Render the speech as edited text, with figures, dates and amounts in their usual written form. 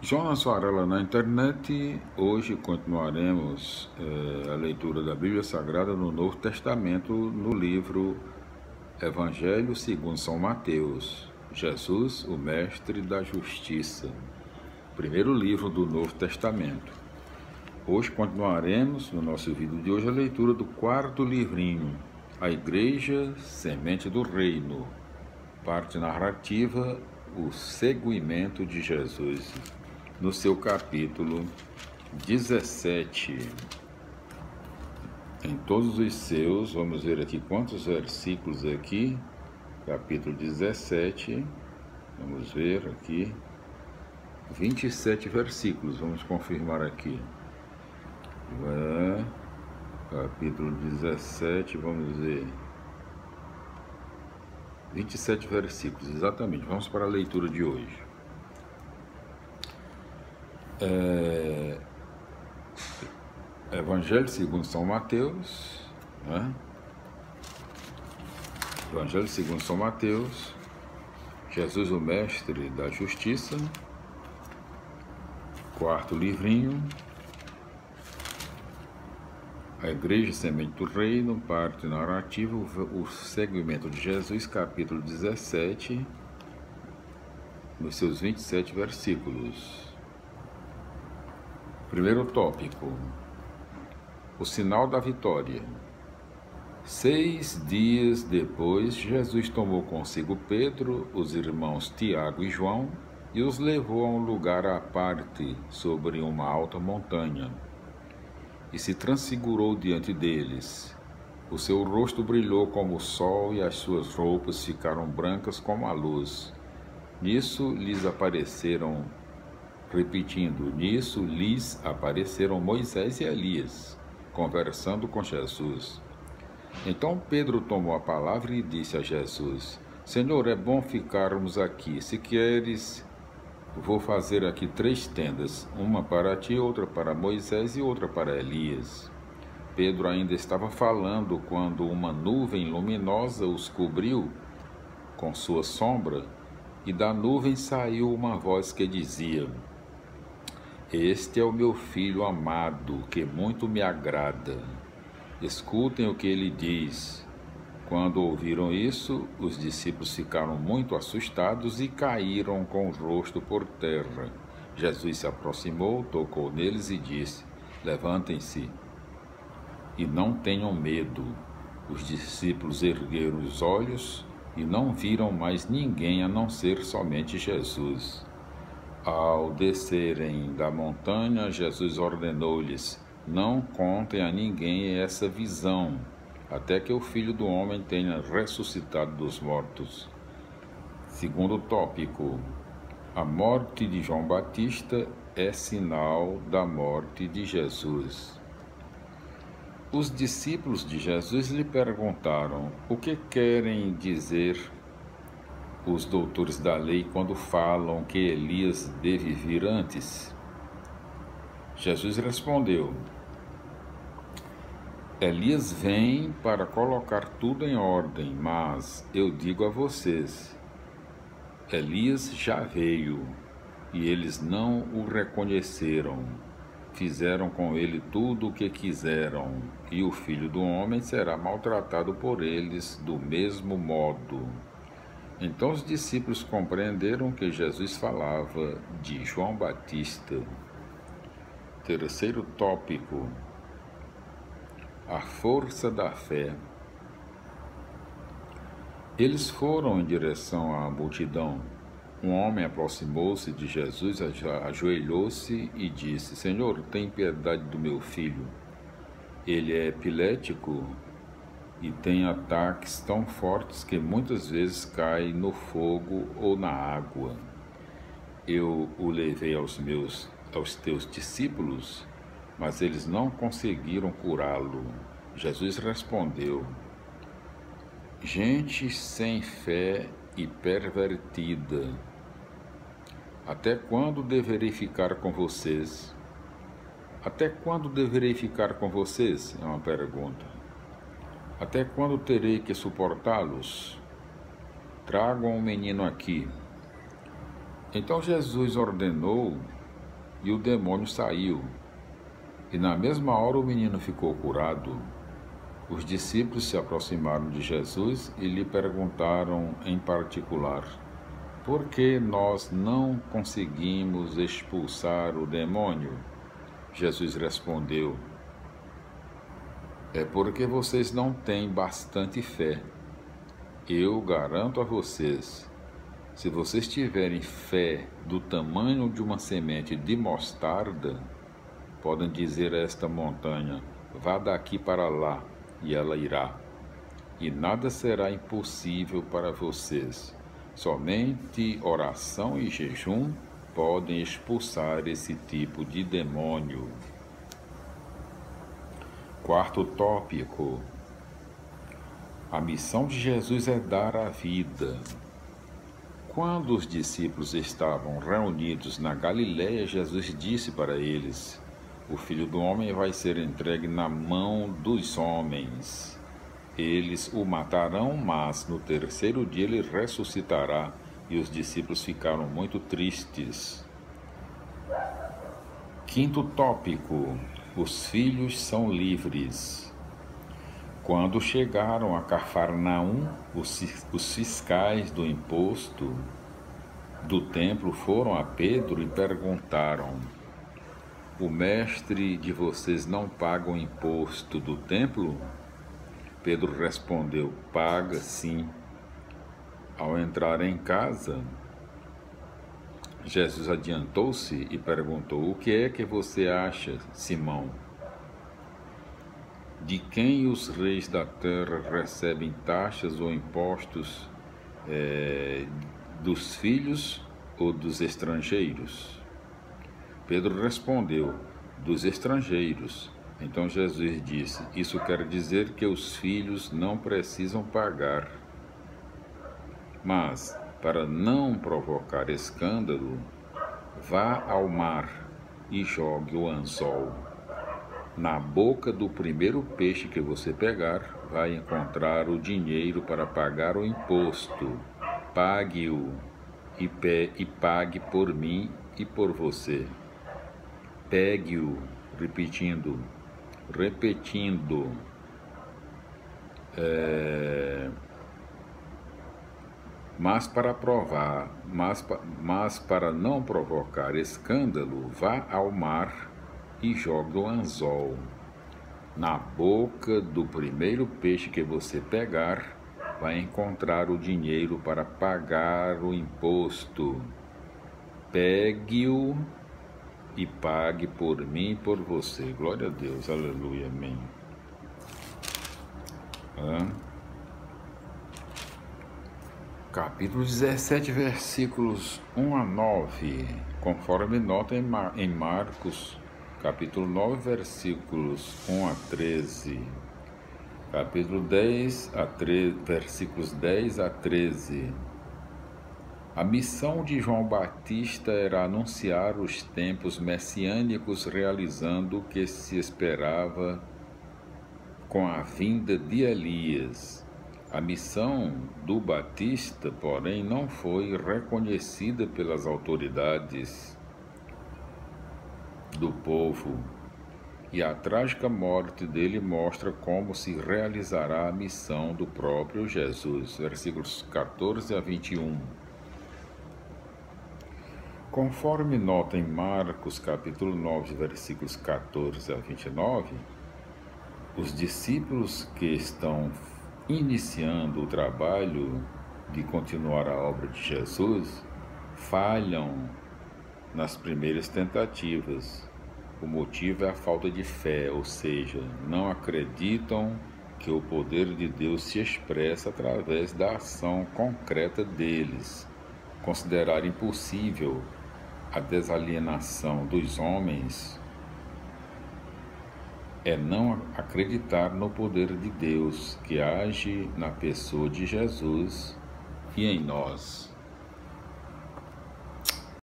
Jonas Varela na internet. Hoje continuaremos a leitura da Bíblia Sagrada no Novo Testamento, no livro Evangelho segundo São Mateus. Jesus, o Mestre da Justiça. Primeiro livro do Novo Testamento. Hoje continuaremos, no nosso vídeo de hoje, a leitura do quarto livrinho, A Igreja, Semente do Reino. Parte narrativa, o seguimento de Jesus, no seu capítulo 17. Em todos os seus, vamos ver aqui quantos versículos aqui, capítulo 17, vamos ver aqui, 27 versículos, vamos confirmar aqui. Capítulo 17, vamos ver, 27 versículos, exatamente. Vamos para a leitura de hoje. Evangelho segundo São Mateus, né? Evangelho segundo São Mateus, Jesus, o Mestre da Justiça, quarto livrinho, A Igreja, Semente do Reino, parte narrativa, o seguimento de Jesus, capítulo 17, nos seus 27 versículos. Primeiro tópico, o sinal da vitória. 6 dias depois, Jesus tomou consigo Pedro, os irmãos Tiago e João, e os levou a um lugar à parte, sobre uma alta montanha, e se transfigurou diante deles. O seu rosto brilhou como o sol, e as suas roupas ficaram brancas como a luz. Nisso lhes apareceram Moisés e Elias, conversando com Jesus. Então Pedro tomou a palavra e disse a Jesus: Senhor, é bom ficarmos aqui. Se queres, vou fazer aqui 3 tendas, uma para ti, outra para Moisés e outra para Elias. Pedro ainda estava falando quando uma nuvem luminosa os cobriu com sua sombra, e da nuvem saiu uma voz que dizia: Este é o meu filho amado, que muito me agrada. Escutem o que ele diz. Quando ouviram isso, os discípulos ficaram muito assustados e caíram com o rosto por terra. Jesus se aproximou, tocou neles e disse: Levantem-se e não tenham medo. Os discípulos ergueram os olhos e não viram mais ninguém a não ser somente Jesus. Ao descerem da montanha, Jesus ordenou-lhes: Não contem a ninguém essa visão, até que o Filho do Homem tenha ressuscitado dos mortos. Segundo tópico, a morte de João Batista é sinal da morte de Jesus. Os discípulos de Jesus lhe perguntaram: O que querem dizer os doutores da lei quando falam que Elias deve vir antes? Jesus respondeu: Elias vem para colocar tudo em ordem, mas eu digo a vocês, Elias já veio e eles não o reconheceram. Fizeram com ele tudo o que quiseram, e o Filho do Homem será maltratado por eles do mesmo modo. Então os discípulos compreenderam que Jesus falava de João Batista. Terceiro tópico, a força da fé. Eles foram em direção à multidão. Um homem aproximou-se de Jesus, ajoelhou-se e disse: Senhor, tem piedade do meu filho. Ele é epilético e tem ataques tão fortes que muitas vezes cai no fogo ou na água. Eu o levei aos teus discípulos, mas eles não conseguiram curá-lo. Jesus respondeu: Gente sem fé e pervertida, até quando deverei ficar com vocês? Até quando deverei ficar com vocês? É uma pergunta. Até quando terei que suportá-los? Tragam o menino aqui. Então Jesus ordenou e o demônio saiu. E na mesma hora o menino ficou curado. Os discípulos se aproximaram de Jesus e lhe perguntaram em particular: por que nós não conseguimos expulsar o demônio? Jesus respondeu: é porque vocês não têm bastante fé. Eu garanto a vocês, se vocês tiverem fé do tamanho de uma semente de mostarda, podem dizer a esta montanha: vá daqui para lá, e ela irá. E nada será impossível para vocês. Somente oração e jejum podem expulsar esse tipo de demônio. Quarto tópico: a missão de Jesus é dar a vida. Quando os discípulos estavam reunidos na Galiléia, Jesus disse para eles: o Filho do Homem vai ser entregue na mão dos homens. Eles o matarão, mas no terceiro dia ele ressuscitará. E os discípulos ficaram muito tristes. Quinto tópico: os filhos são livres. Quando chegaram a Cafarnaum, os fiscais do imposto do templo foram a Pedro e perguntaram: o mestre de vocês não paga o imposto do templo? Pedro respondeu: paga sim. Ao entrar em casa, Jesus adiantou-se e perguntou: o que é que você acha, Simão? De quem os reis da terra recebem taxas ou impostos, dos filhos ou dos estrangeiros? Pedro respondeu: dos estrangeiros. Então Jesus disse: isso quer dizer que os filhos não precisam pagar. Mas, para não provocar escândalo, vá ao mar e jogue o anzol. Na boca do primeiro peixe que você pegar, vai encontrar o dinheiro para pagar o imposto. Pague-o e pague por mim e por você. Pegue-o, repetindo. Mas para não provocar escândalo, vá ao mar e jogue o anzol. Na boca do primeiro peixe que você pegar, vai encontrar o dinheiro para pagar o imposto. Pegue-o e pague por mim e por você. Glória a Deus, aleluia, amém. Capítulo 17, versículos 1 a 9, conforme nota em Marcos, capítulo 9, versículos 1 a 13, capítulo 10 a 13, versículos 10 a 13. A missão de João Batista era anunciar os tempos messiânicos, realizando o que se esperava com a vinda de Elias. A missão do Batista, porém, não foi reconhecida pelas autoridades do povo, e a trágica morte dele mostra como se realizará a missão do próprio Jesus. Versículos 14 a 21. Conforme nota em Marcos, capítulo 9, versículos 14 a 29, os discípulos que estão iniciando o trabalho de continuar a obra de Jesus falham nas primeiras tentativas. O motivo é a falta de fé, ou seja, não acreditam que o poder de Deus se expressa através da ação concreta deles. Considerar impossível a desalienação dos homens é não acreditar no poder de Deus que age na pessoa de Jesus e em nós.